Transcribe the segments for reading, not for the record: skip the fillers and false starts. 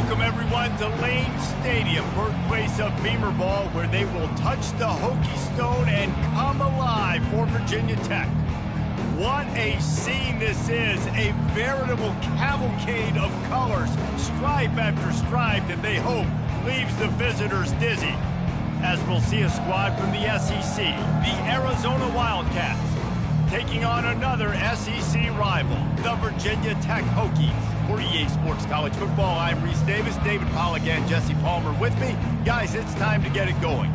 Welcome, everyone, to Lane Stadium, birthplace of Beamer Ball, where they will touch the Hokie Stone and come alive for Virginia Tech. What a scene this is, a veritable cavalcade of colors, stripe after stripe that they hope leaves the visitors dizzy. As we'll see a squad from the SEC, the Arizona Wildcats, taking on another SEC rival, the Virginia Tech Hokies. For EA Sports College Football, I'm Reese Davis, David Pollack, and Jesse Palmer with me. Guys, it's time to get it going.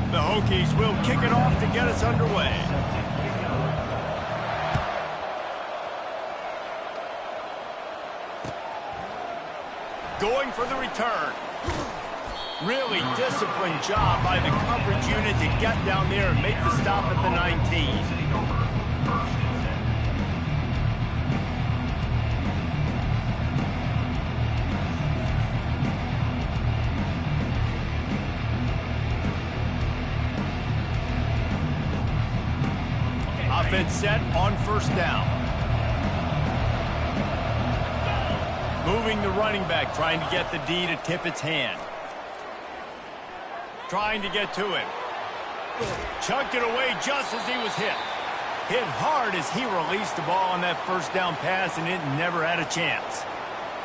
The Hokies will kick it off to get us underway. Going for the return. Really disciplined job by the coverage unit to get down there and make the stop at the 19. Offense set on first down. Moving the running back, trying to get the D to tip its hand. Trying to get to him. Chucked it away just as he was hit. Hit hard as he released the ball on that first down pass, and it never had a chance.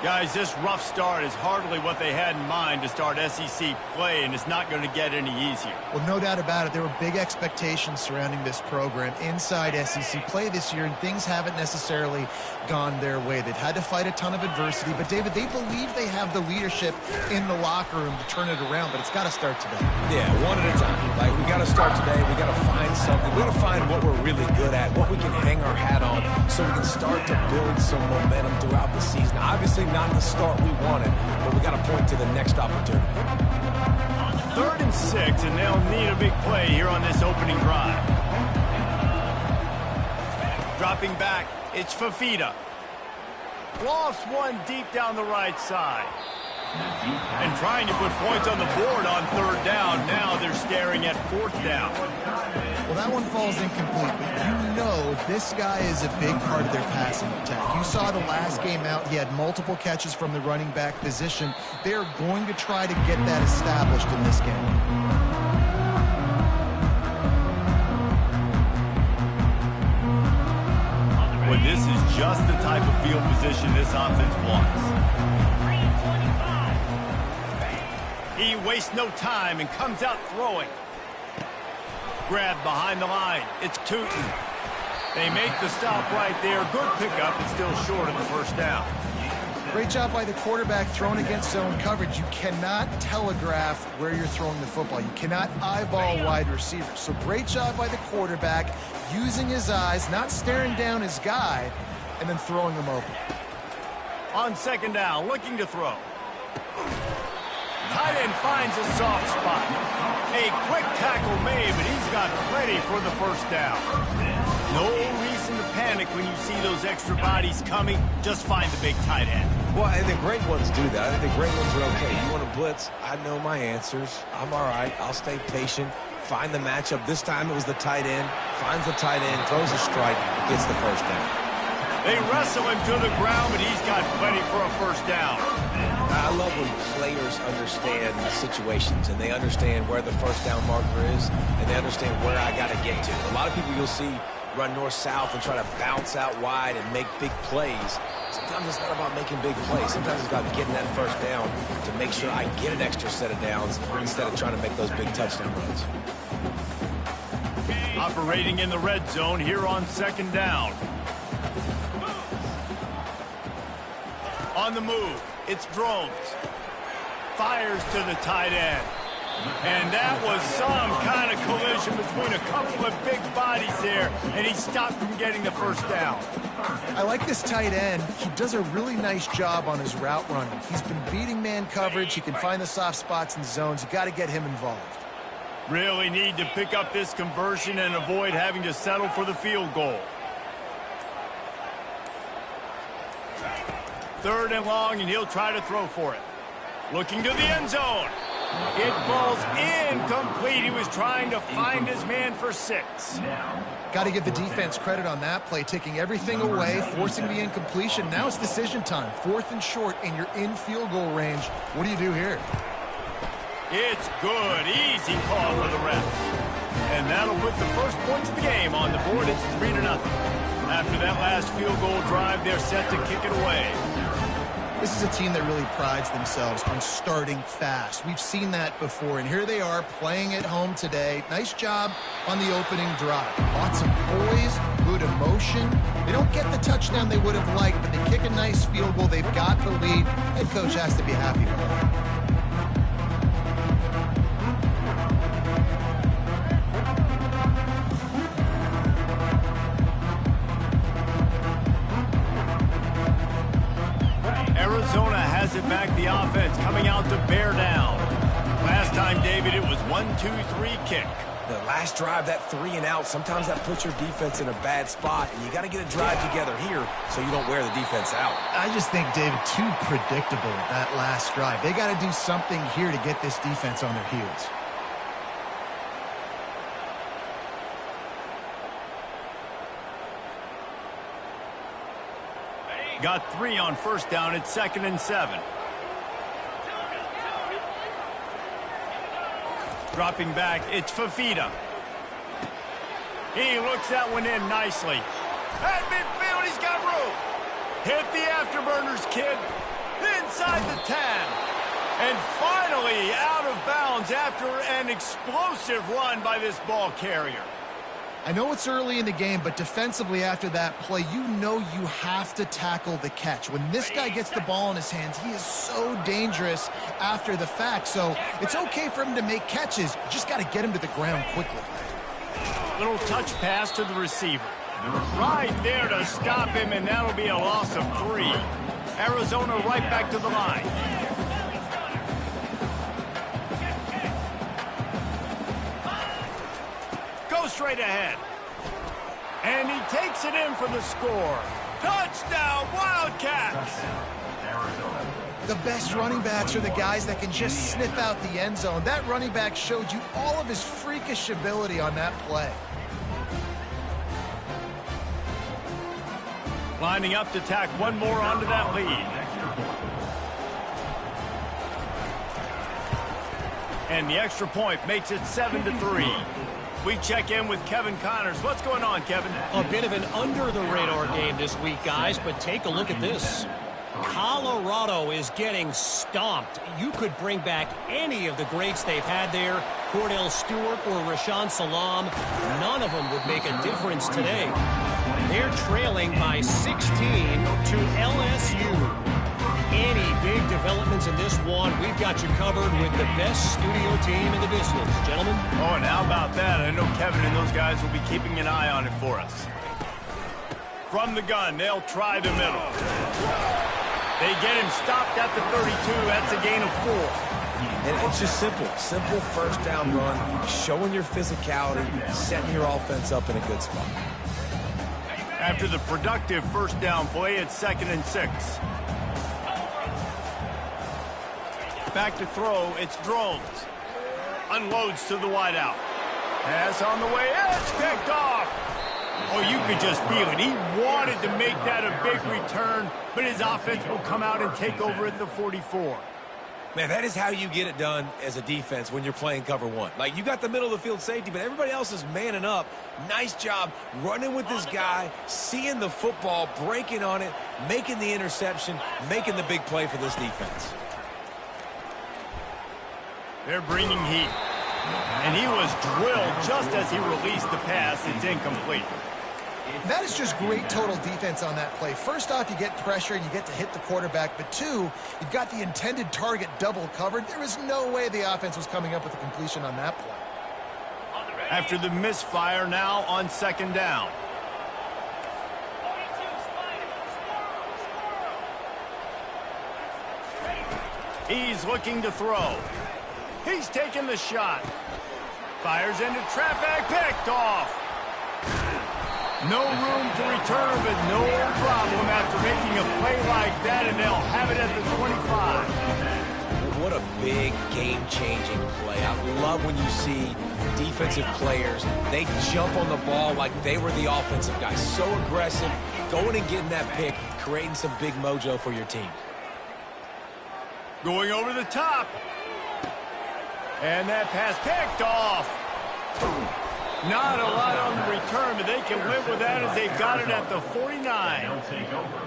Guys, this rough start is hardly what they had in mind to start SEC play, and it's not going to get any easier. Well, no doubt about it. There were big expectations surrounding this program inside SEC play this year, and things haven't necessarily gone their way. They've had to fight a ton of adversity, but, David, they believe they have the leadership in the locker room to turn it around, but it's got to start today. Yeah, one at a time. Like, we got to start today. We got to find something. We got to find what we're really good at, what we can hang our hat on, so we can start to build some momentum throughout the season. Obviously, not the start we wanted, but we got to point to the next opportunity. 3rd and 6, and they'll need a big play here on this opening drive. Dropping back, it's Fafita. Lofts one deep down the right side. And trying to put points on the board on 3rd down. Now they're staring at 4th down. Well, that one falls incomplete, but you know this guy is a big part of their passing attack. You saw the last game out, he had multiple catches from the running back position. They're going to try to get that established in this game. Well, this is just the type of field position this offense wants. He wastes no time and comes out throwing. Grabbed behind the line. It's Tootin. They make the stop right there. Good pickup, and still short of the first down. Great job by the quarterback throwing against zone coverage. You cannot telegraph where you're throwing the football. You cannot eyeball wide receivers. So great job by the quarterback using his eyes, not staring down his guy, and then throwing him open. On 2nd down, looking to throw. Tight end finds a soft spot. A quick tackle made, but he's got plenty for the first down. No reason to panic when you see those extra bodies coming. Just find the big tight end. Well, and the great ones do that. I think the great ones are okay. You want to blitz? I know my answers. I'm all right. I'll stay patient. Find the matchup. This time it was the tight end. Finds the tight end, throws a strike, gets the first down. They wrestle him to the ground, but he's got plenty for a first down. I love when players understand situations and they understand where the first down marker is and they understand where I got to get to. A lot of people you'll see run north-south and try to bounce out wide and make big plays. Sometimes it's not about making big plays. Sometimes it's about getting that first down to make sure I get an extra set of downs instead of trying to make those big touchdown runs. Operating in the red zone here on 2nd down. On the move, it's Drones. Fires to the tight end. And that was some kind of collision between a couple of big bodies there, and he stopped from getting the first down. I like this tight end. He does a really nice job on his route running. He's been beating man coverage. He can find the soft spots and zones. You got to get him involved. Really need to pick up this conversion and avoid having to settle for the field goal. 3rd and long, and he'll try to throw for it. Looking to the end zone. It falls incomplete. He was trying to find his man for 6. Got to give the defense credit on that play, taking everything away, forcing the incompletion. Now it's decision time. 4th and short, and you're in field goal range. What do you do here? It's good. Easy call for the ref. And that'll put the first points of the game on the board. It's 3-0. After that last field goal drive, they're set to kick it away. This is a team that really prides themselves on starting fast. We've seen that before, and here they are playing at home today. Nice job on the opening drive. Lots of poise, good emotion. They don't get the touchdown they would have liked, but they kick a nice field goal. They've got the lead. Head coach has to be happy with that. Arizona has it back, the offense coming out to bear down. Last time, David, it was 1-2-3 kick. The last drive, that 3 and out, sometimes that puts your defense in a bad spot, and you got to get a drive together here so you don't wear the defense out. I just think, David, too predictable, that last drive. They got to do something here to get this defense on their heels. Got 3 on first down. It's 2nd and 7. Dropping back, it's Fafita. He looks that one in nicely. At midfield, he's got room. Hit the afterburners, kid. Inside the 10. And finally out of bounds after an explosive run by this ball carrier. I know it's early in the game, but defensively after that play, you know you have to tackle the catch. When this guy gets the ball in his hands, he is so dangerous after the fact. So it's okay for him to make catches. You just got to get him to the ground quickly. Little touch pass to the receiver. Right there to stop him, and that'll be a loss of 3. Arizona right back to the line. Straight ahead. And he takes it in for the score. Touchdown, Wildcats! The best running backs are the guys that can just sniff out the end zone. That running back showed you all of his freakish ability on that play. Lining up to tack one more onto that lead. And the extra point makes it 7-3. We check in with Kevin Connors. What's going on, Kevin? A bit of an under-the-radar game this week, guys, but take a look at this. Colorado is getting stomped. You could bring back any of the greats they've had there, Cordell Stewart or Rashaan Salam. None of them would make a difference today. They're trailing by 16 to LSU. Any big developments in this one, we've got you covered with the best studio team in the business. Gentlemen? Oh, and how about that? I know Kevin and those guys will be keeping an eye on it for us. From the gun, they'll try the middle. They get him stopped at the 32. That's a gain of 4. And it's just simple. Simple first down run, showing your physicality, setting your offense up in a good spot. After the productive first down play, it's 2nd and 6. Back to throw, it's Drones. Unloads to the wideout. Pass on the way, it's picked off. Oh, you could just feel it. He wanted to make that a big return, but his offense will come out and take over at the 44. Man, that is how you get it done as a defense when you're playing cover 1. Like, you got the middle of the field safety, but everybody else is manning up. Nice job running with this guy, seeing the football, breaking on it, making the interception, making the big play for this defense. They're bringing heat. And he was drilled just as he released the pass. It's incomplete. That is just great total defense on that play. First off, you get pressure and you get to hit the quarterback. But 2, you've got the intended target double covered. There is no way the offense was coming up with a completion on that play. After the misfire, now on 2nd down. He's looking to throw. He's taking the shot. Fires into traffic, picked off. No room to return, but no problem after making a play like that, and they'll have it at the 25. what a big game-changing play. I love when you see defensive players, they jump on the ball like they were the offensive guys. So aggressive, going and getting that pick, creating some big mojo for your team. Going over the top. And that pass picked off. Not a lot on the return, but they can live with that as they've got it at the 49.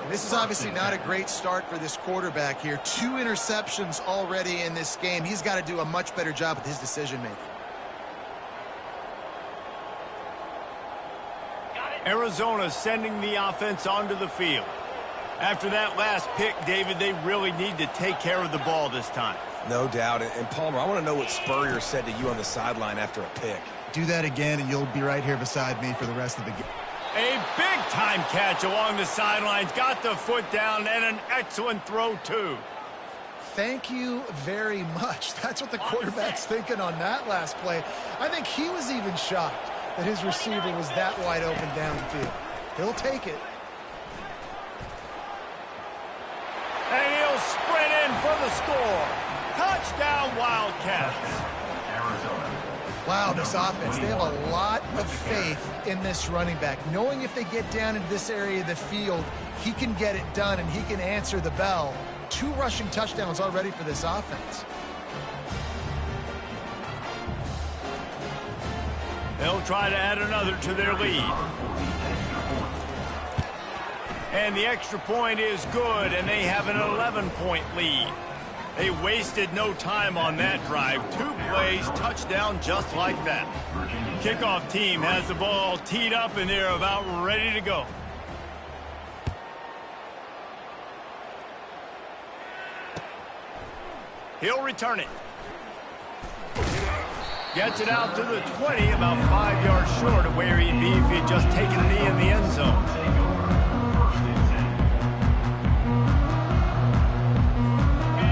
This is obviously not a great start for this quarterback here. 2 interceptions already in this game. He's got to do a much better job with his decision-making. Arizona sending the offense onto the field. After that last pick, David, they really need to take care of the ball this time. No doubt. And Palmer, I want to know what Spurrier said to you on the sideline after a pick. Do that again, and you'll be right here beside me for the rest of the game. A big-time catch along the sidelines. Got the foot down, and an excellent throw, too. Thank you very much. That's what the quarterback's thinking on that last play. I think he was even shocked that his receiver was that wide open downfield. He'll take it. And he'll sprint in for the score. Touchdown, Wildcats. Wow, this offense, they have a lot of faith in this running back. Knowing if they get down into this area of the field, he can get it done and he can answer the bell. 2 rushing touchdowns already for this offense. They'll try to add another to their lead. And the extra point is good, and they have an 11-point lead. They wasted no time on that drive. 2 plays, touchdown just like that. Kickoff team has the ball teed up, and they're about ready to go. He'll return it. Gets it out to the 20, about 5 yards short of where he'd be if he'd just taken a knee in the end zone.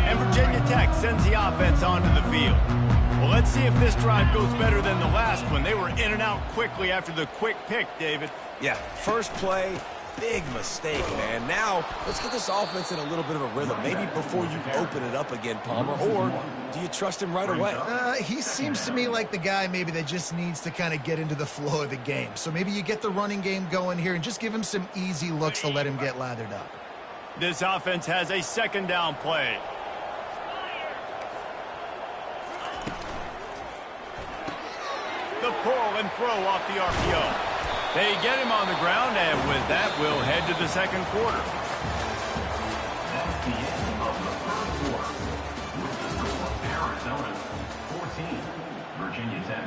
And Virginia Tech sends the offense onto the field. Well, let's see if this drive goes better than the last one. They were in and out quickly after the quick pick, David. Yeah, first play, big mistake, man. Now, let's get this offense in a little bit of a rhythm. Maybe before you open it up again, Palmer, or do you trust him right away? He seems to me like the guy maybe that just needs to kind of get into the flow of the game. So maybe you get the running game going here and just give him some easy looks to let him get lathered up. This offense has a 2nd down play. The pull and throw off the RPO. They get him on the ground, and with that, we'll head to the 2nd quarter. That's the end of the 1st quarter. With the score, Arizona 14, Virginia Tech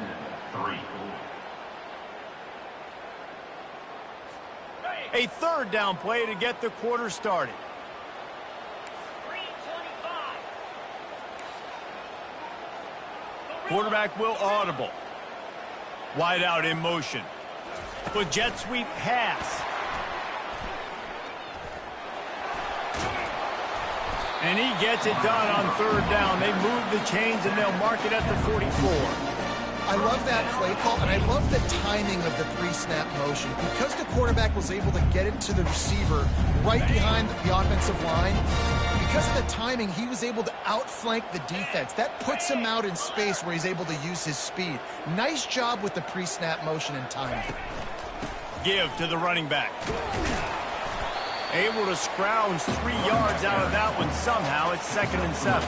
3. A 3rd down play to get the quarter started. Quarterback will audible. Wide out in motion. With jet sweep pass. And he gets it done on 3rd down. They move the chains and they'll mark it at the 44. I love that play call, and I love the timing of the pre-snap motion. Because the quarterback was able to get it to the receiver right behind the offensive line, because of the timing, he was able to outflank the defense. That puts him out in space where he's able to use his speed. Nice job with the pre-snap motion and timing. Give to the running back. Able to scrounge 3 yards out of that one somehow. It's 2nd and 7.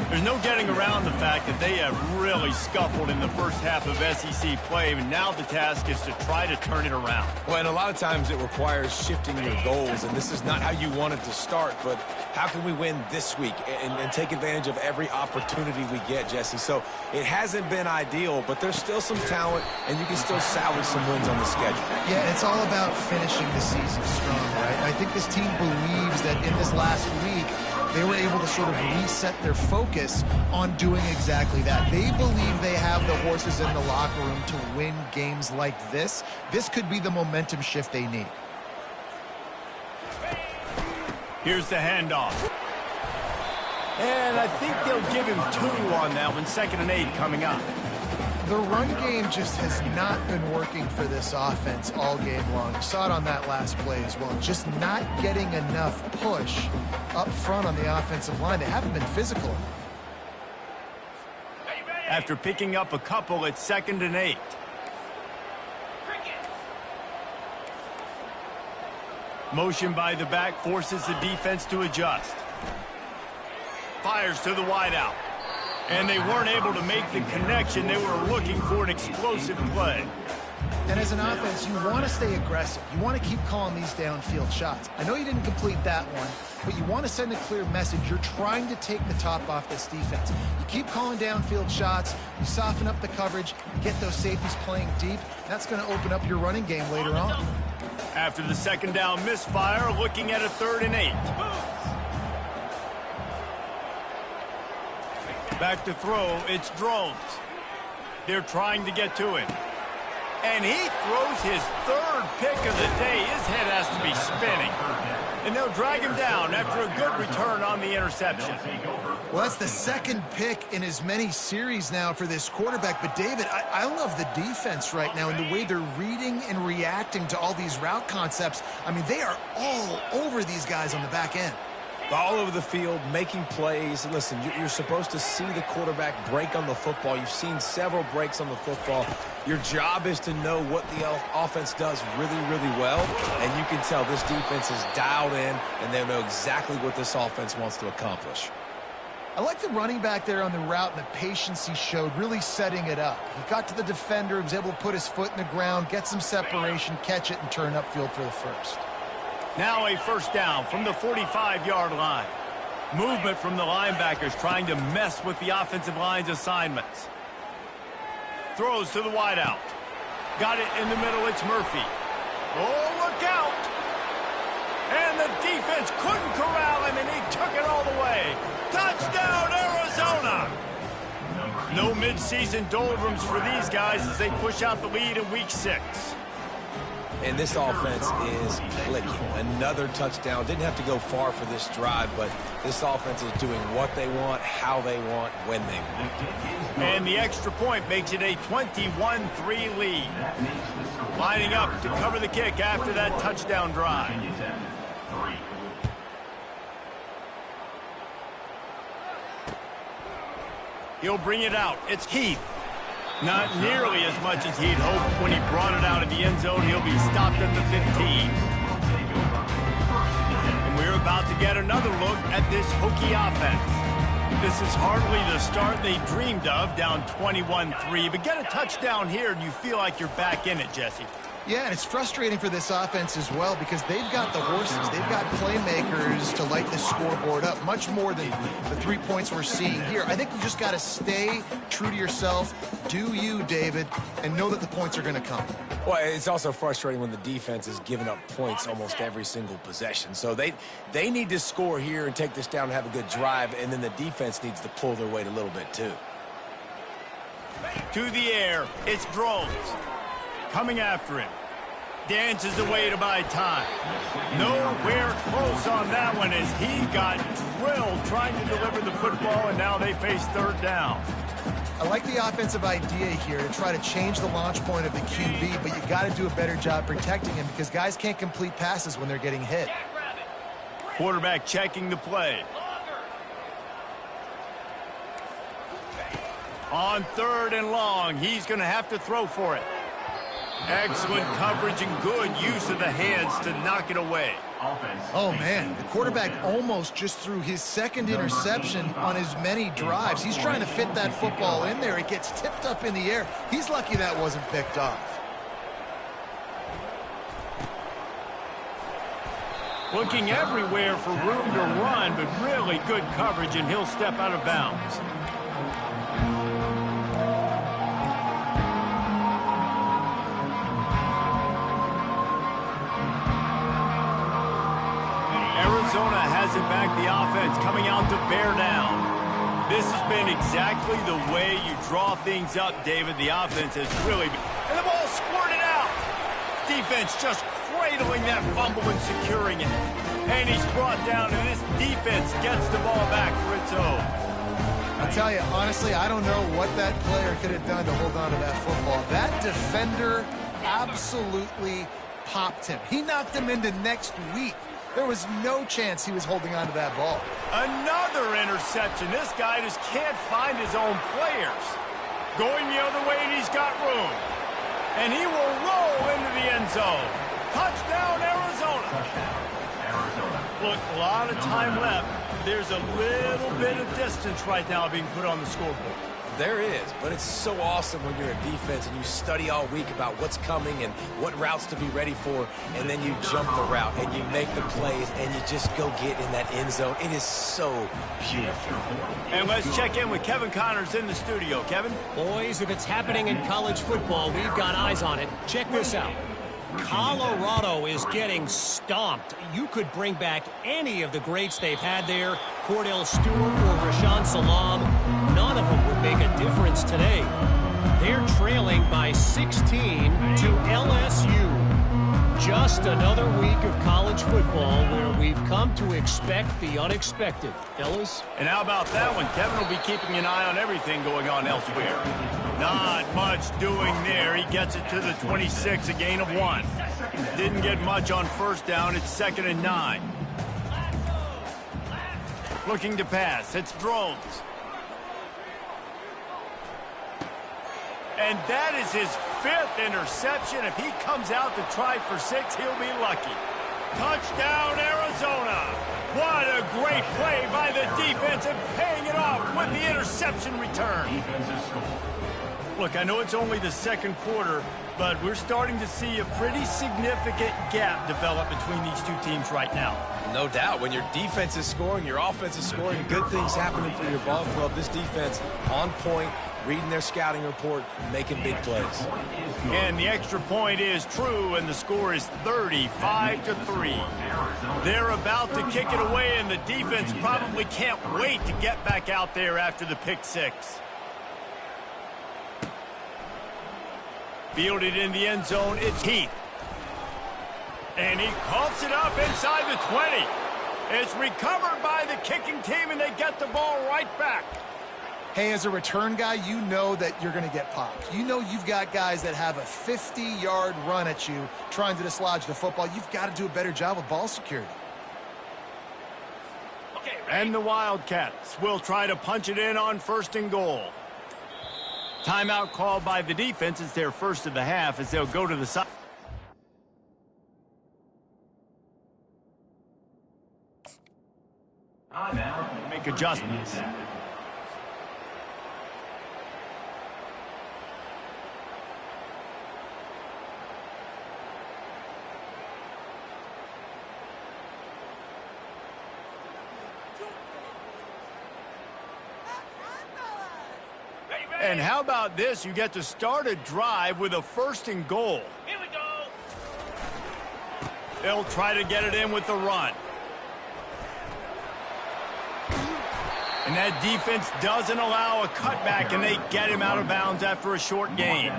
There's no getting around the fact that they have really scuffled in the first half of SEC play, and now the task is to try to turn it around. Well, and a lot of times it requires shifting your goals, and this is not how you wanted to start, but how can we win this week and take advantage of every opportunity we get, Jesse? So it hasn't been ideal, but there's still some talent, and you can still salvage some wins on the schedule. Yeah, it's all about finishing the season strong, right? I think this team believes that in this last week, they were able to sort of reset their focus on doing exactly that. They believe they have the horses in the locker room to win games like this. This could be the momentum shift they need. Here's the handoff. And I think they'll give him 2 on that one. 2nd and 8 coming up. The run game just has not been working for this offense all game long. You saw it on that last play as well. Just not getting enough push up front on the offensive line. They haven't been physical. after picking up a couple at 2nd and 8. Motion by the back forces the defense to adjust. Fires to the wideout. And they weren't able to make the connection. They were looking for an explosive play. And as an offense, you want to stay aggressive. You want to keep calling these downfield shots. I know you didn't complete that one, but you want to send a clear message. You're trying to take the top off this defense. You keep calling downfield shots. You soften up the coverage. Get those safeties playing deep. That's going to open up your running game later on. After the 2nd down misfire, looking at a 3rd and 8. Back to throw, it's Drones. They're trying to get to him. And he throws his 3rd pick of the day. His head has to be spinning. And they'll drag him down after a good return on the interception. Well, that's the 2nd pick in as many series now for this quarterback. But, David, I love the defense right now and the way they're reading and reacting to all these route concepts. I mean, they are all over these guys on the back end. All over the field, making plays. Listen, you're supposed to see the quarterback break on the football. You've seen several breaks on the football. Your job is to know what the offense does really, really well. And you can tell this defense is dialed in, and they know exactly what this offense wants to accomplish. I like the running back there on the route and the patience he showed, really setting it up. He got to the defender, he was able to put his foot in the ground, get some separation, catch it, and turn upfield for the first. Now a 1st down from the 45-yard line. Movement from the linebackers trying to mess with the offensive line's assignments. Throws to the wideout. Got it in the middle, it's Murphy. Oh, look out! And the defense couldn't corral him, and he took it all the way. Touchdown, Arizona! No midseason doldrums for these guys as they push out the lead in Week 6. And this offense is clicking. Another touchdown. Didn't have to go far for this drive, but this offense is doing what they want, how they want, when they want. And the extra point makes it a 21-3 lead. Lining up to cover the kick after that touchdown drive. He'll bring it out. It's Heath. Not nearly as much as he'd hoped when he brought it out of the end zone. He'll be stopped at the 15. And we're about to get another look at this Hokie offense. This is hardly the start they dreamed of, down 21-3. But get a touchdown here and you feel like you're back in it, Jesse. Yeah, and it's frustrating for this offense as well because they've got the horses. They've got playmakers to light the scoreboard up, much more than the 3 points we're seeing here. I think you just got to stay true to yourself, do you, David, and know that the points are going to come. Well, it's also frustrating when the defense is giving up points almost every single possession. So they need to score here and take this down and have a good drive, and then the defense needs to pull their weight a little bit too. To the air, it's Drones. Coming after him. Dances away to buy time. Nowhere close on that one as he got drilled trying to deliver the football, and now they face 3rd down. I like the offensive idea here to try to change the launch point of the QB, but you got to do a better job protecting him because guys can't complete passes when they're getting hit. Quarterback checking the play. On 3rd and long, he's going to have to throw for it. Excellent coverage and good use of the hands to knock it away. Oh, man, the quarterback almost just threw his 2nd interception on as many drives. He's trying to fit that football in there. It gets tipped up in the air. He's lucky that wasn't picked off. Looking everywhere for room to run, but really good coverage, and he'll step out of bounds. Arizona hasn't backed the offense, coming out to bear down. This has been exactly the way you draw things up, David. The offense has really been... And the ball squirted out. Defense just cradling that fumble and securing it. And he's brought down, and this defense gets the ball back for its own. I'll tell you, honestly, I don't know what that player could have done to hold on to that football. That defender absolutely popped him. He knocked him into next week. There was no chance he was holding on to that ball. Another interception. This guy just can't find his own players. Going the other way, and he's got room. And he will roll into the end zone. Touchdown, Arizona. Touchdown, Arizona. Look, a lot of time left. There's a little bit of distance right now being put on the scoreboard. There is, but it's so awesome when you're a defense and you study all week about what's coming and what routes to be ready for, and then you jump the route and you make the plays and you just go get in that end zone. It is so beautiful. And let's check in with Kevin Connors in the studio. Kevin? Boys, if it's happening in college football, we've got eyes on it. Check this out. Colorado is getting stomped. You could bring back any of the greats they've had there, Cordell Stewart or Rashaan Salam. None of them would make a difference today. They're trailing by 16 to LSU. Just another week of college football where we've come to expect the unexpected. Fellas? And how about that one? Kevin will be keeping an eye on everything going on elsewhere. Not much doing there. He gets it to the 26, a gain of 1. Didn't get much on first down. It's 2nd and 9. Looking to pass. It's throws. And that is his 5th interception. If he comes out to try for 6, he'll be lucky. Touchdown, Arizona. What a great play by the defense and paying it off with the interception return. Defensive score. Look, I know it's only the second quarter, but we're starting to see a pretty significant gap develop between these two teams right now. No doubt. When your defense is scoring, your offense is scoring, good things happening for your ball club. This defense on point, reading their scouting report, making big plays. And the extra point is true, and the score is 35-3. They're about to kick it away, and the defense probably can't wait to get back out there after the pick 6. Fielded in the end zone, it's Heath. And he coughs it up inside the 20. It's recovered by the kicking team, and they get the ball right back. Hey, as a return guy, you know that you're going to get popped. You know you've got guys that have a 50-yard run at you trying to dislodge the football. You've got to do a better job of ball security. And the Wildcats will try to punch it in on 1st and goal. Timeout called by the defense. It's their first of the half as they'll go to the side. Timeout. Make adjustments. And how about this? You get to start a drive with a 1st and goal. Here we go. They'll try to get it in with the run. And that defense doesn't allow a cutback, and they get him out of bounds after a short gain.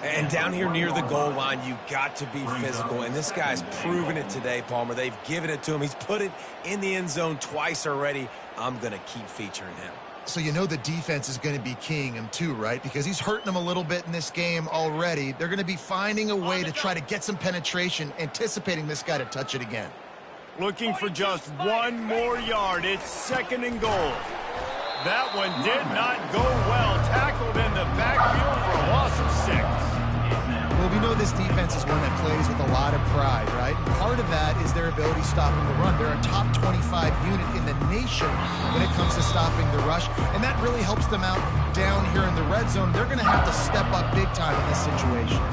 And down here near the goal line, you got to be physical. And this guy's proven it today, Palmer. They've given it to him. He's put it in the end zone twice already. I'm going to keep featuring him. So you know the defense is going to be keying him too, right? Because he's hurting them a little bit in this game already. They're going to be finding a way to try to get some penetration, anticipating this guy to touch it again. Looking for just 1 more yard. It's 2nd and goal. That one did not go well. Tackled in the backfield for a loss of 6. Well, we know this defense is one that plays with a lot of pride, right? And part of that is their ability stopping the run. They're a top 25 unit in the nation when it comes to stopping the rush, and that really helps them out down here in the red zone. They're going to have to step up big time in this situation.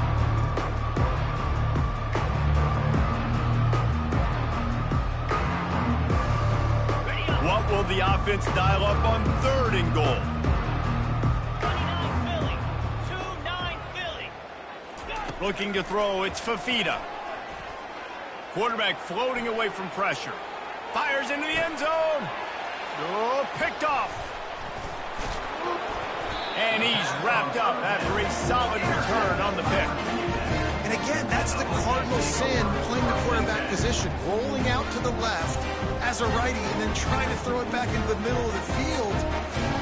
What will the offense dial up on 3rd and goal? 29 Philly. 2-9 Philly. Looking to throw, it's Fafita. Quarterback floating away from pressure. Fires into the end zone. Oh, picked off. And he's wrapped up after a solid return on the pick. And again, that's the cardinal sin, playing the quarterback position, rolling out to the left as a righty and then trying to throw it back into the middle of the field.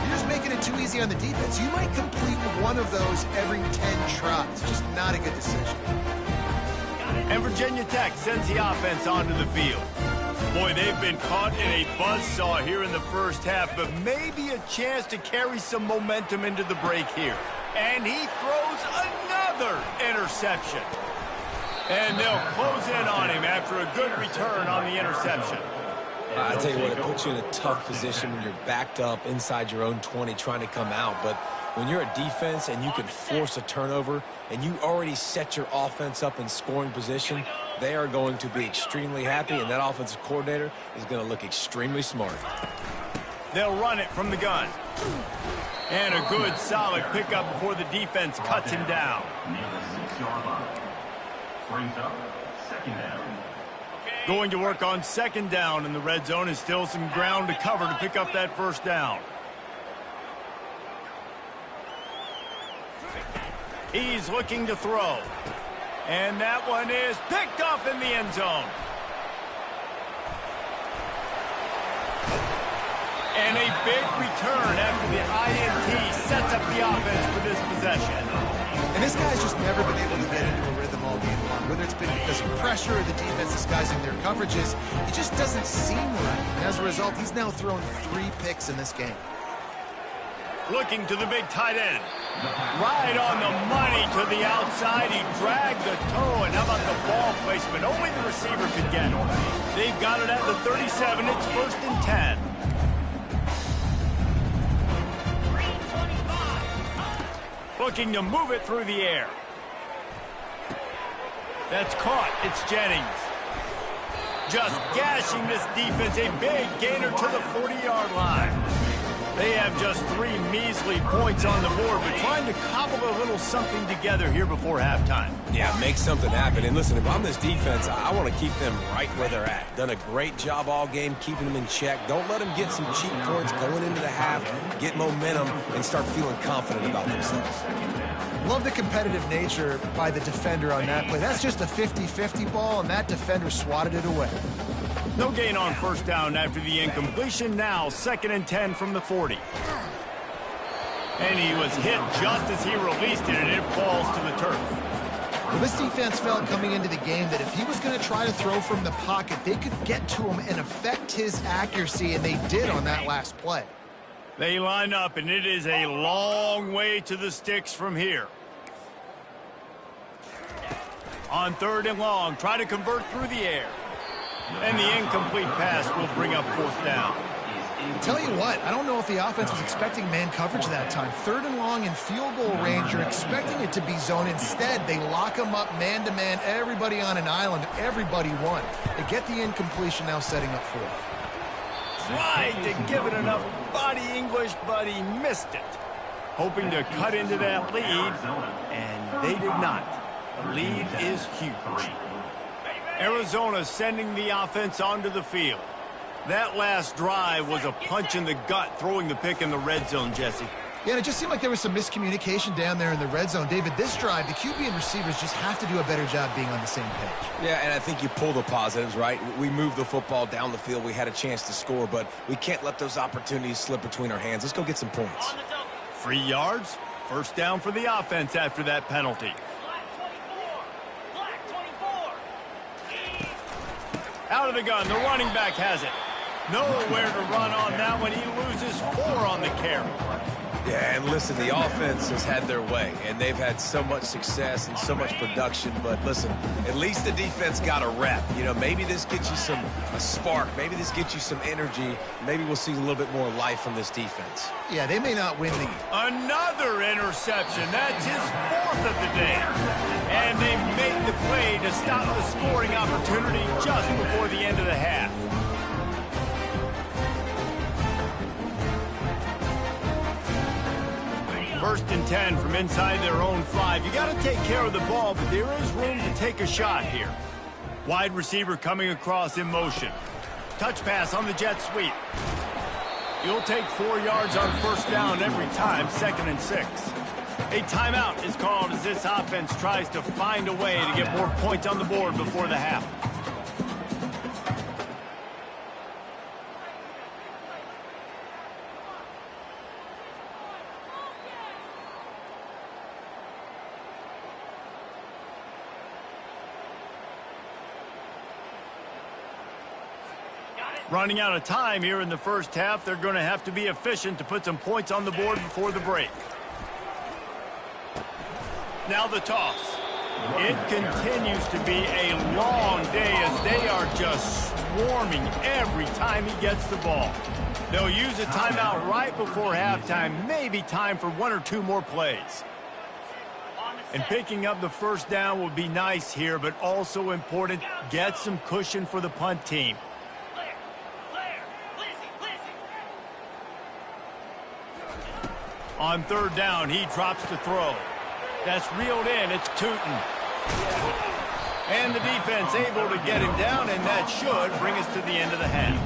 You're just making it too easy on the defense. You might complete one of those every 10 tries. Just not a good decision. And Virginia Tech sends the offense onto the field. Boy, they've been caught in a buzzsaw here in the first half, but maybe a chance to carry some momentum into the break here. And he throws another interception. And they'll close in on him after a good return on the interception. I tell you what, it puts you in a tough position when you're backed up inside your own 20 trying to come out. But when you're a defense and you can force a turnover and you already set your offense up in scoring position, they are going to be extremely happy, and that offensive coordinator is going to look extremely smart. They'll run it from the gun. And a good, solid pickup before the defense cuts him down. Near the 6-yard line. Brings up second down. Going to work on second down in the red zone, and still some ground to cover to pick up that first down. He's looking to throw. And that one is picked off in the end zone. And a big return after the INT sets up the offense for this possession. And this guy's just never been able to get into a rhythm all game long. Whether it's been because of pressure or the defense disguising their coverages, it just doesn't seem right. And as a result, he's now thrown 3 picks in this game. Looking to the big tight end. Right on the money to the outside. He dragged the toe, and how about the ball placement? Only the receiver could get it. They've got it at the 37. It's 1st and 10. Looking to move it through the air. That's caught. It's Jennings. Just gashing this defense. A big gainer to the 40-yard line. They have just 3 measly points on the board, but trying to cobble a little something together here before halftime. Yeah, make something happen. And listen, if I'm this defense, I want to keep them right where they're at. Done a great job all game keeping them in check. Don't let them get some cheap points going into the half, get momentum, and start feeling confident about themselves. Love the competitive nature by the defender on that play. That's just a 50-50 ball, and that defender swatted it away. No gain on first down after the incompletion. Now 2nd and 10 from the 40. And he was hit just as he released it, and it falls to the turf. Well, this defense felt coming into the game that if he was going to try to throw from the pocket, they could get to him and affect his accuracy, and they did on that last play. They line up, and it is a long way to the sticks from here. On 3rd and long, try to convert through the air. And the incomplete pass will bring up 4th down. I'll tell you what, I don't know if the offense was expecting man coverage that time. 3rd and long in field goal range, you're expecting it to be zone. Instead, they lock them up man-to-man, everybody on an island, everybody won. They get the incompletion, now setting up 4th. Tried to give it enough body English, but he missed it. Hoping to cut into that lead, and they did not. The lead is huge. Arizona sending the offense onto the field. That last drive was a punch in the gut, throwing the pick in the red zone, Jesse. Yeah, and it just seemed like there was some miscommunication down there in the red zone. David, this drive, the QB and receivers just have to do a better job being on the same page. Yeah, and I think you pull the positives, right? We moved the football down the field. We had a chance to score, but we can't let those opportunities slip between our hands. Let's go get some points. 3 yards, 1st down for the offense after that penalty. Out of the gun, the running back has it. Nowhere to run on that one. He loses 4 on the carry. Yeah, and listen, the offense has had their way, and they've had so much success and so much production. But listen, at least the defense got a rep. You know, maybe this gets you a spark. Maybe this gets you some energy. Maybe we'll see a little bit more life from this defense. Yeah, they may not win the... Another interception. That's his 4th of the day. And they made the play to stop the scoring opportunity just before the end of the half. First and 10 from inside their own 5. You got to take care of the ball, but there is room to take a shot here. Wide receiver coming across in motion. Touch pass on the jet sweep. You'll take 4 yards on first down every time, 2nd and 6. A timeout is called as this offense tries to find a way to get more points on the board before the half. Running out of time here in the first half. They're going to have to be efficient to put some points on the board before the break. Now the toss. It continues to be a long day as they are just swarming every time he gets the ball. They'll use a timeout right before halftime, maybe time for 1 or 2 more plays. And picking up the first down will be nice here, but also important, get some cushion for the punt team. On third down, he drops the throw. That's reeled in. It's Tootin. And the defense able to get him down, and that should bring us to the end of the half.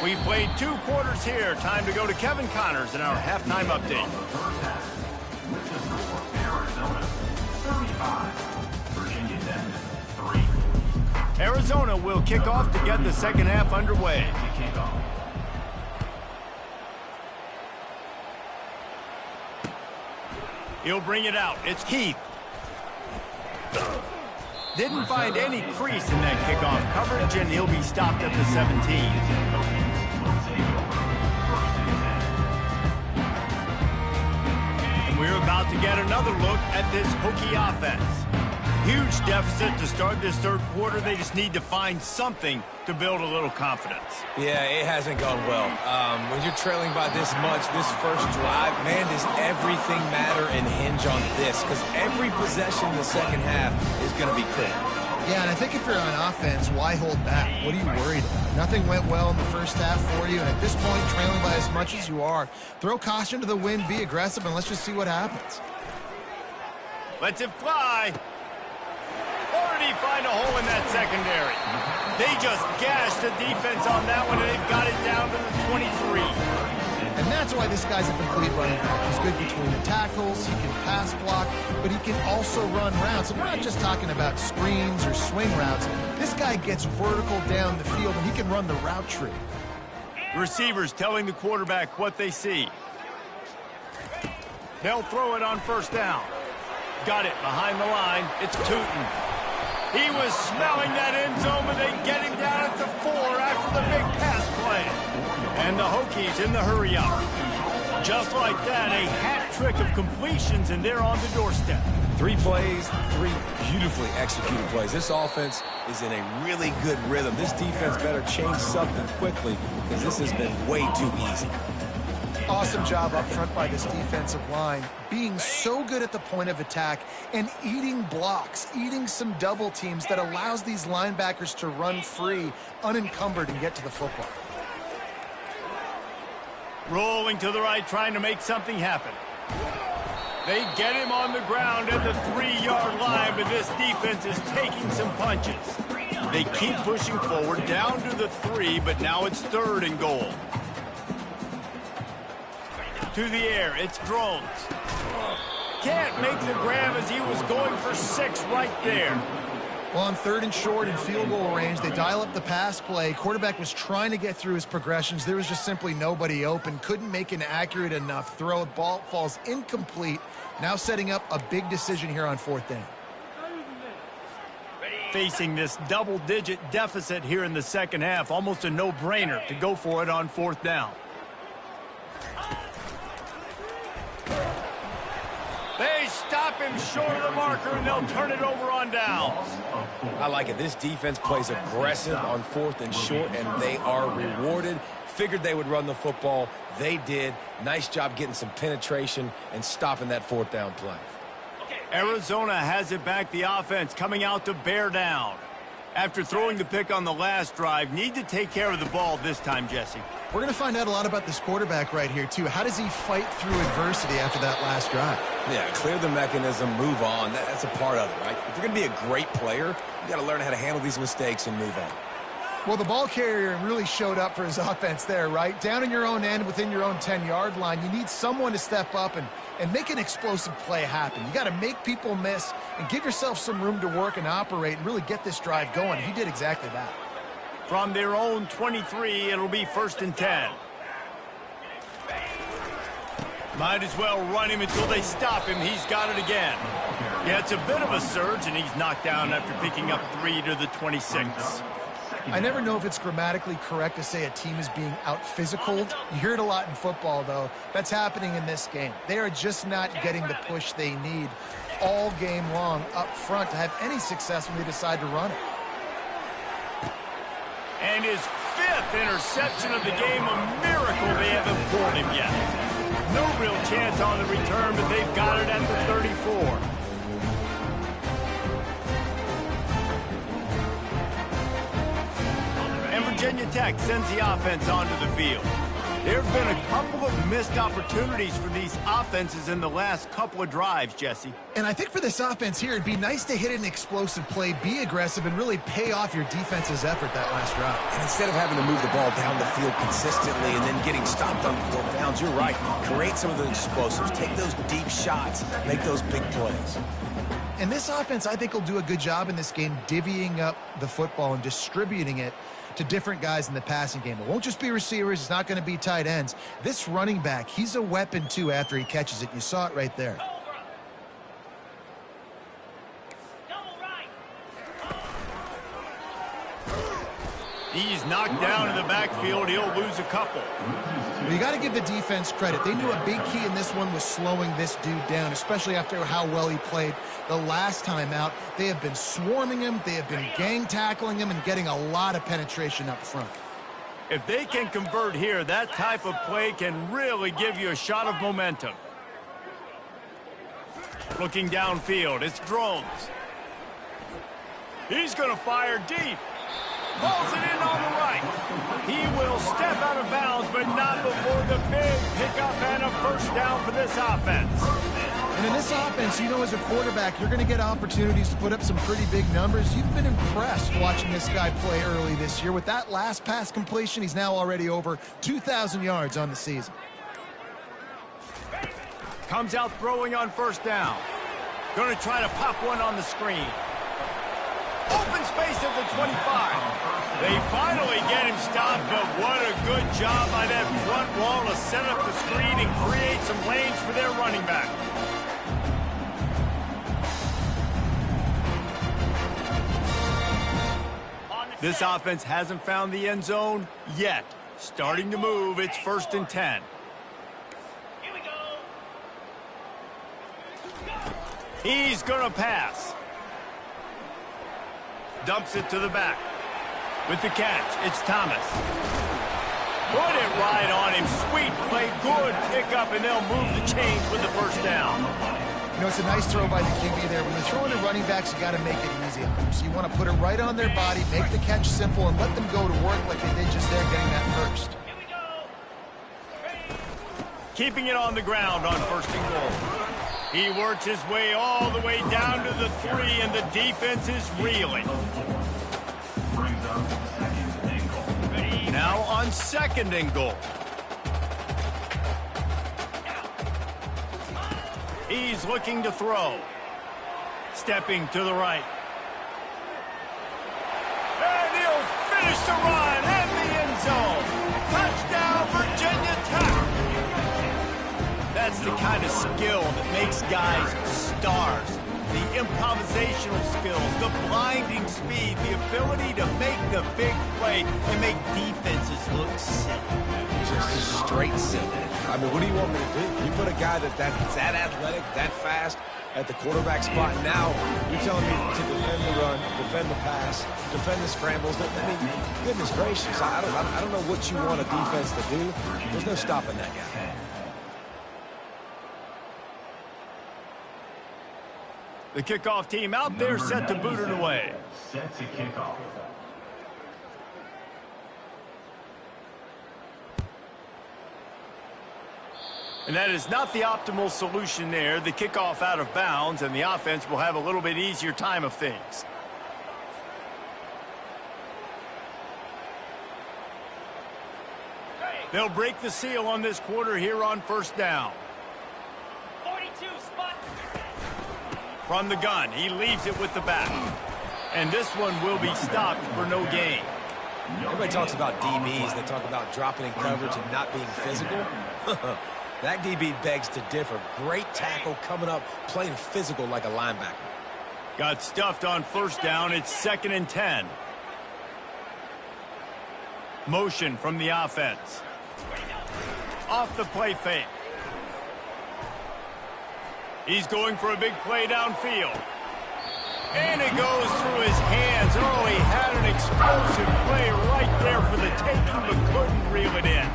We've played 2 quarters here. Time to go to Kevin Connors in our halftime update. First half. With the score, Arizona 35, Virginia Tech 3. Arizona will kick off to get the second half underway. He'll bring it out. It's Heath. Didn't find any crease in that kickoff coverage, and he'll be stopped at the 17. And we're about to get another look at this Hokie offense. Huge deficit to start this third quarter. They just need to find something to build a little confidence. Yeah, it hasn't gone well. When you're trailing by this much, this first drive, man, does everything matter and hinge on this? Because every possession in the second half is going to be critical. Yeah, and I think if you're on offense, why hold back? What are you worried about? Nothing went well in the first half for you, and at this point, trailing by as much as you are, throw caution to the wind, be aggressive, and let's just see what happens. Lets it fly. Or did he find a hole in that secondary? They just gashed the defense on that one, and they've got it down to the 23. And that's why this guy's a complete running back. He's good between the tackles, he can pass block, but he can also run routes. And we're not just talking about screens or swing routes. This guy gets vertical down the field, and he can run the route tree. Receivers telling the quarterback what they see. They'll throw it on first down. Got it behind the line. It's Tootin. He was smelling that end zone, but they get him down at the 4 after the big pass play. And the Hokies in the hurry-up. Just like that, a hat trick of completions, and they're on the doorstep. 3 plays, 3 beautifully executed plays. This offense is in a really good rhythm. This defense better change something quickly because this has been way too easy. Awesome job up front by this defensive line, being so good at the point of attack and eating blocks, eating some double teams that allows these linebackers to run free, unencumbered, and get to the football. Rolling to the right, trying to make something happen. They get him on the ground at the 3-yard line, but this defense is taking some punches. They keep pushing forward, down to the 3, but now it's 3rd and goal. To the air, it's Drones. Can't make the grab as he was going for 6 right there. Well, on 3rd and short in field goal range, they dial up the pass play. Quarterback was trying to get through his progressions. There was just simply nobody open. Couldn't make an accurate enough throw. Ball falls incomplete. Now setting up a big decision here on 4th down. Facing this double-digit deficit here in the second half, almost a no-brainer to go for it on 4th down. They stop him short of the marker, and they'll turn it over on downs. I like it. This defense plays aggressive on 4th and short, and they are rewarded. Figured they would run the football. They did. Nice job getting some penetration and stopping that 4th down play. Arizona has it back. The offense coming out to bear down. After throwing the pick on the last drive, need to take care of the ball this time, Jesse. We're going to find out a lot about this quarterback right here, too. How does he fight through adversity after that last drive? Yeah, clear the mechanism, move on. That's a part of it, right? If you're going to be a great player, you got to learn how to handle these mistakes and move on. Well, the ball carrier really showed up for his offense there, right? Down in your own end, within your own 10-yard line, you need someone to step up and make an explosive play happen. You got to make people miss and give yourself some room to work and operate and really get this drive going. He did exactly that. From their own 23, it'll be 1st and 10. Might as well run him until they stop him. He's got it again. Yeah, it's a bit of a surge, and he's knocked down after picking up 3 to the 26. I never know if it's grammatically correct to say a team is being out-physicaled. You hear it a lot in football, though. That's happening in this game. They are just not getting the push they need all game long up front to have any success when they decide to run it. And his 5th interception of the game, a miracle they haven't pulled him yet. No real chance on the return, but they've got it at the 34. And Virginia Tech sends the offense onto the field. There have been a couple of missed opportunities for these offenses in the last couple of drives, Jesse. And I think for this offense here, it'd be nice to hit an explosive play, be aggressive, and really pay off your defense's effort that last drive. And instead of having to move the ball down the field consistently and then getting stopped on 4 downs, you're right. Create some of the explosives. Take those deep shots. Make those big plays. And this offense, I think, will do a good job in this game divvying up the football and distributing it to different guys in the passing game. It won't just be receivers. It's not going to be tight ends. This running back, he's a weapon, too, after he catches it. You saw it right there. He's knocked down in the backfield. He'll lose a couple. Well, you got to give the defense credit. They knew a big key in this one was slowing this dude down, especially after how well he played the last time out. They have been swarming him. They have been gang tackling him and getting a lot of penetration up front. If they can convert here, that type of play can really give you a shot of momentum. Looking downfield, it's Drones. He's going to fire deep. Pulls it in on the right. He will step out of bounds, but not before the big pickup and a first down for this offense. And in this offense, you know, as a quarterback, you're going to get opportunities to put up some pretty big numbers. You've been impressed watching this guy play early this year. With that last pass completion, he's now already over 2,000 yards on the season. Comes out throwing on first down. Going to try to pop one on the screen. Open space at the 25. They finally get him stopped, but what a good job by that front wall to set up the screen and create some lanes for their running back. This offense hasn't found the end zone yet. Starting to move, it's 1st and 10. Here we go. He's going to pass. Dumps it to the back. With the catch, it's Thomas. Put it right on him. Sweet play, good pickup, and they'll move the chains with the first down. You know, it's a nice throw by the QB there. When you're throwing to running backs, you got to make it easy on them. So you want to put it right on their body, make the catch simple, and let them go to work like they did just there getting that first. Here we go. Keeping it on the ground on 1st and goal. He works his way all the way down to the 3, and the defense is reeling. Brings up 2nd and goal. Ready? Now on 2nd and goal. He's looking to throw. Stepping to the right. And he'll finish the run at the end zone. Touchdown, Virginia Tech. That's the kind of skill that makes guys stars. The improvisational skills, the blinding speed, the ability to make the big play and make defenses look silly. Just straight silly. I mean, what do you want me to do? You put a guy that's that athletic, that fast at the quarterback spot. Now you're telling me to defend the run, defend the pass, defend the scrambles. I mean, goodness gracious, I don't know what you want a defense to do. There's no stopping that guy. The kickoff team out there set to boot it away. Set to kick off. And that is not the optimal solution there. The kickoff out of bounds, and the offense will have a little bit easier time of things. They'll break the seal on this quarter here on 1st down. 42 spot. From the gun, he leaves it with the back. And this one will be stopped for no gain. Everybody talks about DBs. They talk about dropping in coverage and not being physical. That DB begs to differ. Great tackle coming up, playing physical like a linebacker. Got stuffed on 1st down. It's 2nd and 10. Motion from the offense. Off the play fake. He's going for a big play downfield. And it goes through his hands. Oh, he had an explosive play right there for the taking, but couldn't reel it in.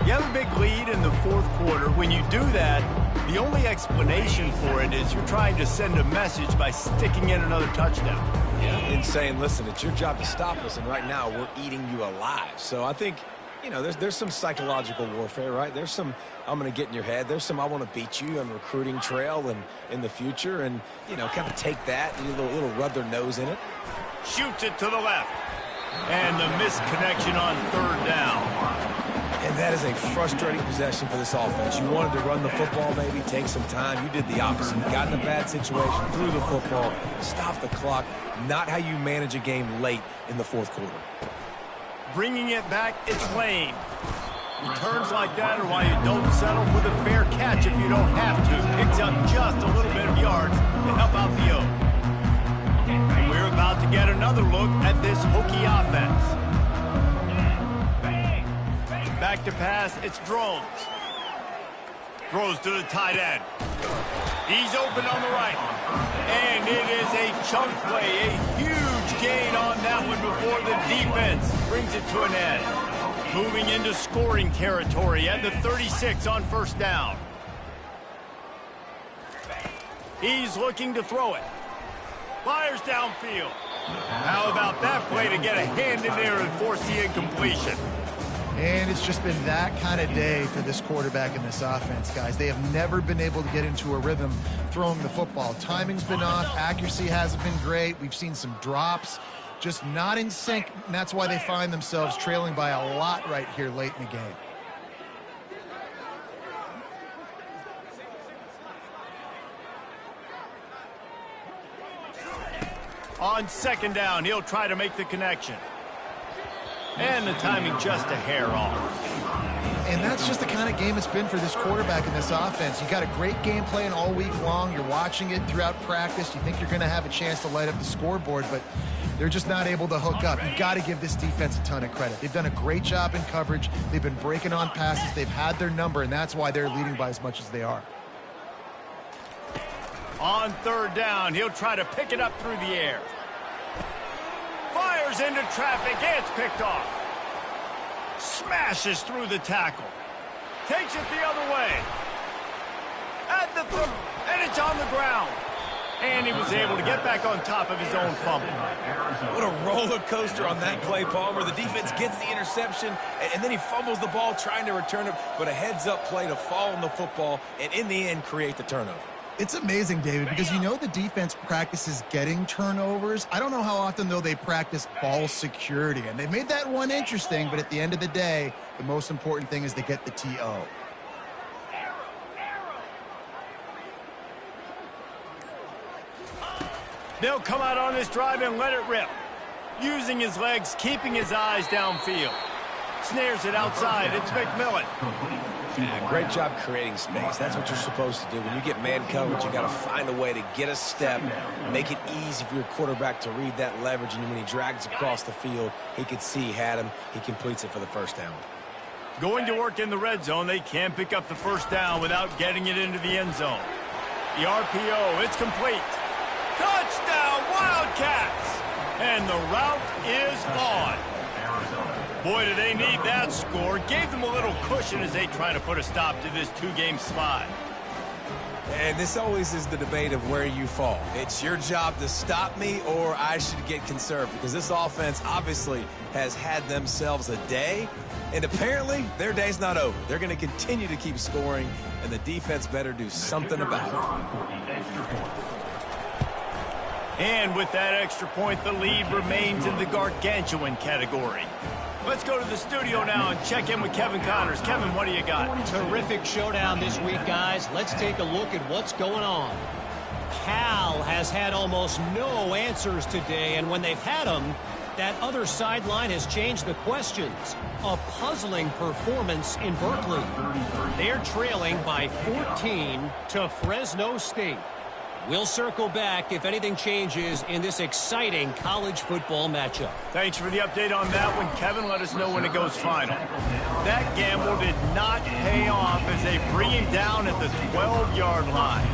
You have a big lead in the fourth quarter. When you do that, the only explanation for it is you're trying to send a message by sticking in another touchdown. Yeah, and saying, listen, it's your job to stop us, and right now we're eating you alive. So I think, you know, there's some psychological warfare, right? There's some, I'm going to get in your head. There's some, I want to beat you on recruiting trail and in the future. And, you know, kind of take that and it'll rub their nose in it. Shoots it to the left. And the misconnection on third down. And that is a frustrating possession for this offense. You wanted to run the football, maybe take some time. You did the opposite. You got in a bad situation, threw the football, stopped the clock. Not how you manage a game late in the fourth quarter. Bringing it back, it's Lane. Returns like that are why you don't settle for the fair catch if you don't have to. Picks up just a little bit of yards to help out the O. And we're about to get another look at this Hokie offense. Back to pass, it's Drones. Throws to the tight end. He's open on the right. And it is a chunk play, a huge gain on that one before the defense brings it to an end. Moving into scoring territory at the 36 on first down. He's looking to throw it. Fires downfield. How about that play to get a hand in there and force the incompletion? And it's just been that kind of day for this quarterback in this offense, guys. They have never been able to get into a rhythm throwing the football. Timing's been off. Accuracy hasn't been great. We've seen some drops. Just not in sync, and that's why they find themselves trailing by a lot right here late in the game. On second down, he'll try to make the connection. And the timing just a hair off. And that's just the kind of game it's been for this quarterback in this offense. You got a great game plan all week long. You're watching it throughout practice. You think you're going to have a chance to light up the scoreboard, but they're just not able to hook up. You got to give this defense a ton of credit. They've done a great job in coverage. They've been breaking on passes. They've had their number, and that's why they're leading by as much as they are. On third down, he'll try to pick it up through the air. Fires into traffic, it's picked off. Smashes through the tackle. Takes it the other way. At the and it's on the ground. And he was able to get back on top of his own fumble. What a roller coaster on that play, Palmer. The defense gets the interception, and then he fumbles the ball trying to return it, but a heads-up play to fall on the football, and in the end, create the turnover. It's amazing, David, because you know the defense practices getting turnovers. I don't know how often, though, they practice ball security. And they made that one interesting, but at the end of the day, the most important thing is they get the TO. They'll come out on this drive and let it rip. Using his legs, keeping his eyes downfield. Snares it outside. It's McMillan. Yeah, great job creating space. That's what you're supposed to do. When you get man coverage, you got to find a way to get a step, make it easy for your quarterback to read that leverage, and when he drags across the field, he could see he had him. He completes it for the first down. Going to work in the red zone. They can't pick up the first down without getting it into the end zone. The RPO, it's complete. Touchdown, Wildcats! And the route is on. Boy, do they need that score. Gave them a little cushion as they try to put a stop to this two-game slide. And this always is the debate of where you fall. It's your job to stop me, or I should get conserved, because this offense obviously has had themselves a day, and apparently their day's not over. They're going to continue to keep scoring, and the defense better do something about it. And with that extra point, the lead remains in the gargantuan category. Let's go to the studio now and check in with Kevin Connors. Kevin, what do you got? Terrific showdown this week, guys. Let's take a look at what's going on. Cal has had almost no answers today, and when they've had them, that other sideline has changed the questions. A puzzling performance in Berkeley. They're trailing by 14 to Fresno State. We'll circle back if anything changes in this exciting college football matchup. Thanks for the update on that one, Kevin. Let us know when it goes final. That gamble did not pay off as they bring him down at the 12-yard line.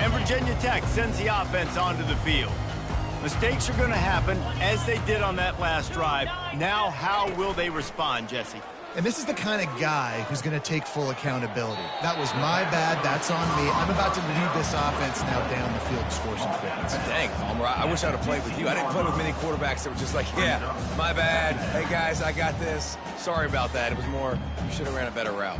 And Virginia Tech sends the offense onto the field. Mistakes are going to happen, as they did on that last drive. Now, how will they respond, Jesse? And this is the kind of guy who's going to take full accountability. That was my bad. That's on me. I'm about to lead this offense now down the field to score some points. Dang, Palmer, I wish I'd have played with you. I didn't play with many quarterbacks that were just like, yeah, my bad. Hey, guys, I got this. Sorry about that. It was more, you should have ran a better route.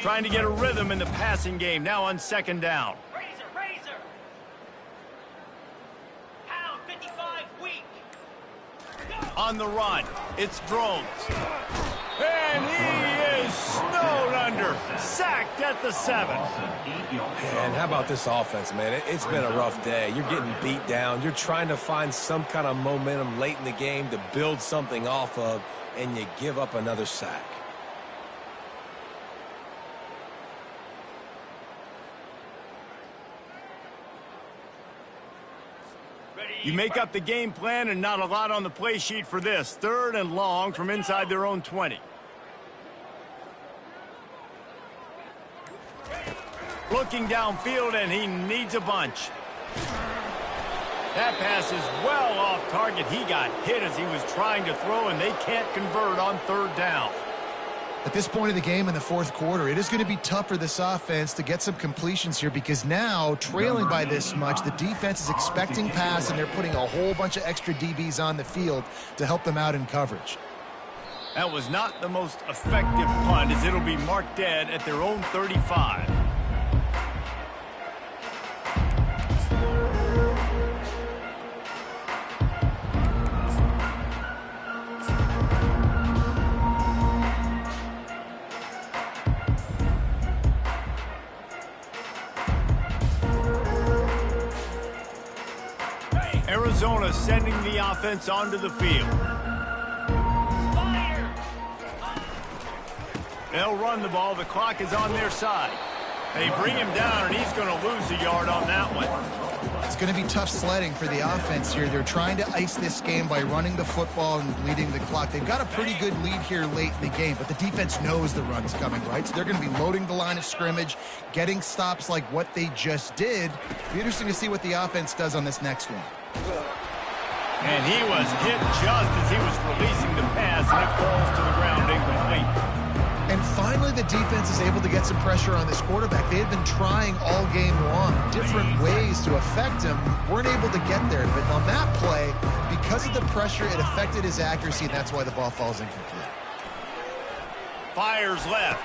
Trying to get a rhythm in the passing game, now on second down. Razor. Pound 55 weak. On the run, it's Drones. And he is snowed under, sacked at the 7. And how about this offense, man? It's been a rough day. You're getting beat down. You're trying to find some kind of momentum late in the game to build something off of, and you give up another sack. You make up the game plan and not a lot on the play sheet for this. 3rd and long from inside their own 20. Looking downfield, and he needs a bunch. That pass is well off target. He got hit as he was trying to throw, and they can't convert on 3rd down. At this point of the game in the 4th quarter, it is going to be tough for this offense to get some completions here because now, trailing by this much, the defense is expecting pass, and they're putting a whole bunch of extra DBs on the field to help them out in coverage. That was not the most effective punt, as it'll be marked dead at their own 35. Arizona sending the offense onto the field. They'll run the ball. The clock is on their side. They bring him down, and he's going to lose a yard on that one. It's going to be tough sledding for the offense here. They're trying to ice this game by running the football and bleeding the clock. They've got a pretty good lead here late in the game, but the defense knows the run's coming, right? So they're going to be loading the line of scrimmage, getting stops like what they just did. It'll be interesting to see what the offense does on this next one. And he was hit just as he was releasing the pass, and it falls to the ground incomplete. And finally, the defense is able to get some pressure on this quarterback. They had been trying all game long, different ways to affect him, weren't able to get there. But on that play, because of the pressure, it affected his accuracy, and that's why the ball falls incomplete. Fires left.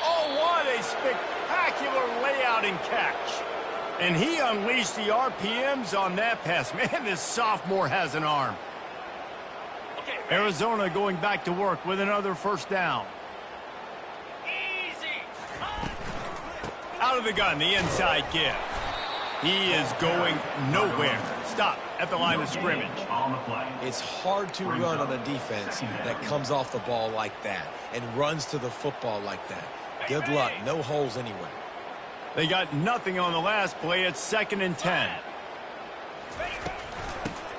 Oh, what a spectacular layout and catch. And he unleashed the RPMs on that pass. Man, this sophomore has an arm. Arizona going back to work with another 1st down. Out of the gun, the inside give. He is going nowhere. Stop at the line of scrimmage. It's hard to run on a defense that comes off the ball like that and runs to the football like that. Good luck. No holes anywhere. They got nothing on the last play. It's 2nd and 10.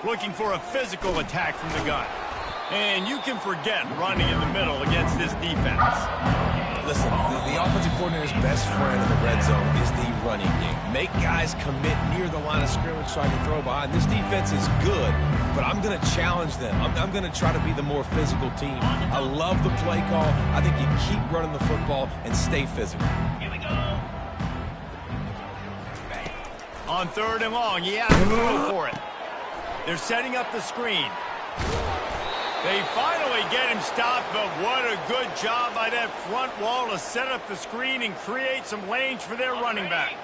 Looking for a physical attack from the gun. And you can forget running in the middle against this defense. Listen, the offensive coordinator's best friend in the red zone is the running game. Make guys commit near the line of scrimmage so I can throw behind. This defense is good, but I'm going to challenge them. I'm going to try to be the more physical team. I love the play call. I think you keep running the football and stay physical. Here we go. On 3rd and long, he has to go for it. They're setting up the screen. They finally get him stopped, but what a good job by that front wall to set up the screen and create some lanes for their running back.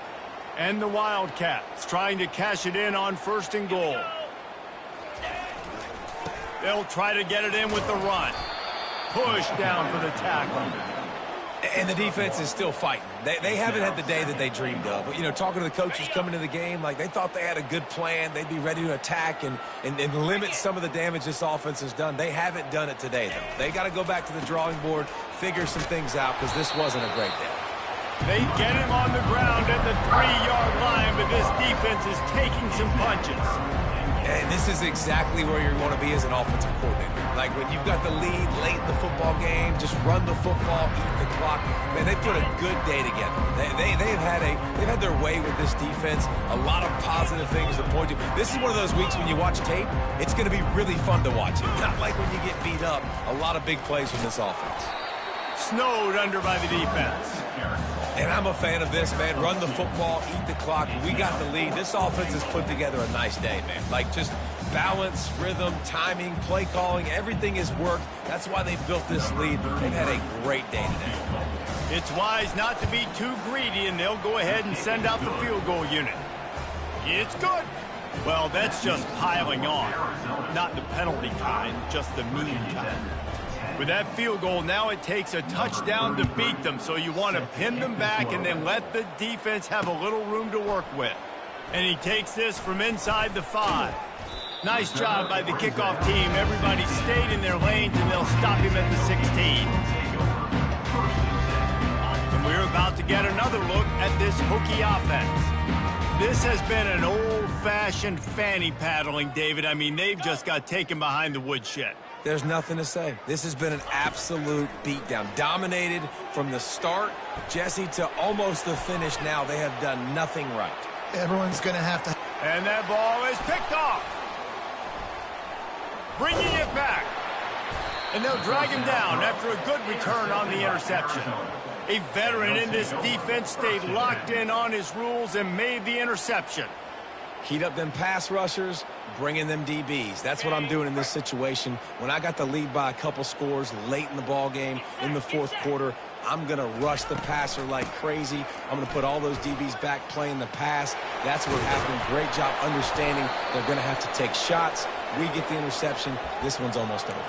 And the Wildcats trying to cash it in on 1st and goal. They'll try to get it in with the run. Push down for the tackle. And the defense is still fighting. They haven't had the day that they dreamed of. But, you know, talking to the coaches coming to the game, like they thought they had a good plan. They'd be ready to attack and limit some of the damage this offense has done. They haven't done it today, though. They got to go back to the drawing board, figure some things out, because this wasn't a great day. They get him on the ground at the 3-yard line, but this defense is taking some punches. And this is exactly where you want to be as an offensive coordinator. Like when you've got the lead late in the football game, just run the football, eat the clock. Man, they put a good day together. They've had their way with this defense. A lot of positive things to point to. This is one of those weeks when you watch tape, it's going to be really fun to watch it. Not like when you get beat up. A lot of big plays from this offense. Snowed under by the defense. And I'm a fan of this, man. Run the football, eat the clock. We got the lead. This offense has put together a nice day, man. Like just balance, rhythm, timing, play calling, everything has worked. That's why they built this lead. They've had a great day today. It's wise not to be too greedy, and they'll go ahead and send out the field goal unit. It's good. Well, that's just piling on. Not the penalty kind, just the mean kind. With that field goal, now it takes a touchdown to beat them, so you want to pin them back and then let the defense have a little room to work with. And he takes this from inside the 5. Nice job by the kickoff team. Everybody stayed in their lanes, and they'll stop him at the 16. And we're about to get another look at this Hokie offense. This has been an old-fashioned fanny paddling, David. I mean, they've just got taken behind the woodshed. There's nothing to say. This has been an absolute beatdown. Dominated from the start, Jesse, to almost the finish now. They have done nothing right. Everyone's going to have to... And that ball is picked off. Bringing it back. And they'll drag him down after a good return on the interception. A veteran in this defense stayed locked in on his rules and made the interception. Heat up them pass rushers, bring in them DBs. That's what I'm doing in this situation. When I got the lead by a couple scores late in the ball game, in the 4th quarter, I'm going to rush the passer like crazy. I'm going to put all those DBs back playing the pass. That's what happened. Great job understanding they're going to have to take shots. We get the interception. This one's almost over.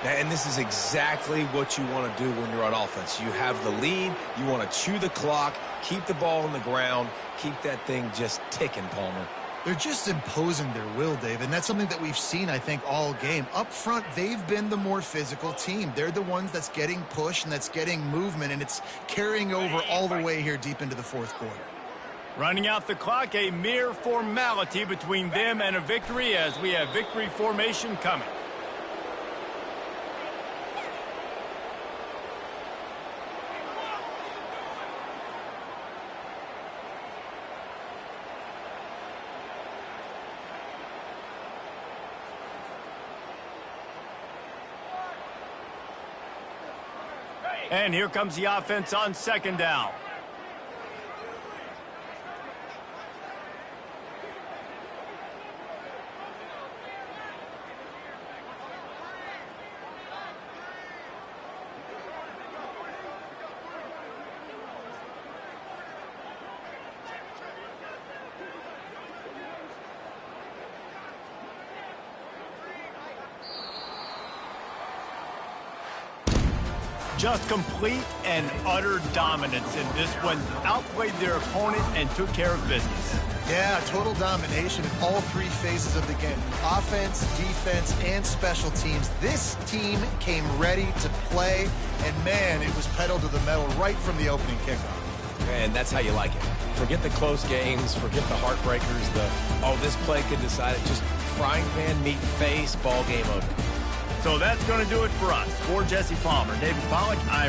And this is exactly what you want to do when you're on offense. You have the lead. You want to chew the clock, keep the ball on the ground, keep that thing just ticking, Palmer. They're just imposing their will, Dave, and that's something that we've seen, I think, all game. Up front, they've been the more physical team. They're the ones that's getting pushed and that's getting movement, and it's carrying over all the way here deep into the 4th quarter. Running out the clock, a mere formality between them and a victory as we have victory formation coming. And here comes the offense on 2nd down. Just complete and utter dominance in this one. Outplayed their opponent and took care of business. Yeah, total domination in all 3 phases of the game. Offense, defense, and special teams. This team came ready to play, and man, it was pedal to the metal right from the opening kickoff. And that's how you like it. Forget the close games, forget the heartbreakers, this play could decide it. Just frying pan, meet face, ball game over. So that's going to do it for us. For Jesse Palmer, David Pollack, I'm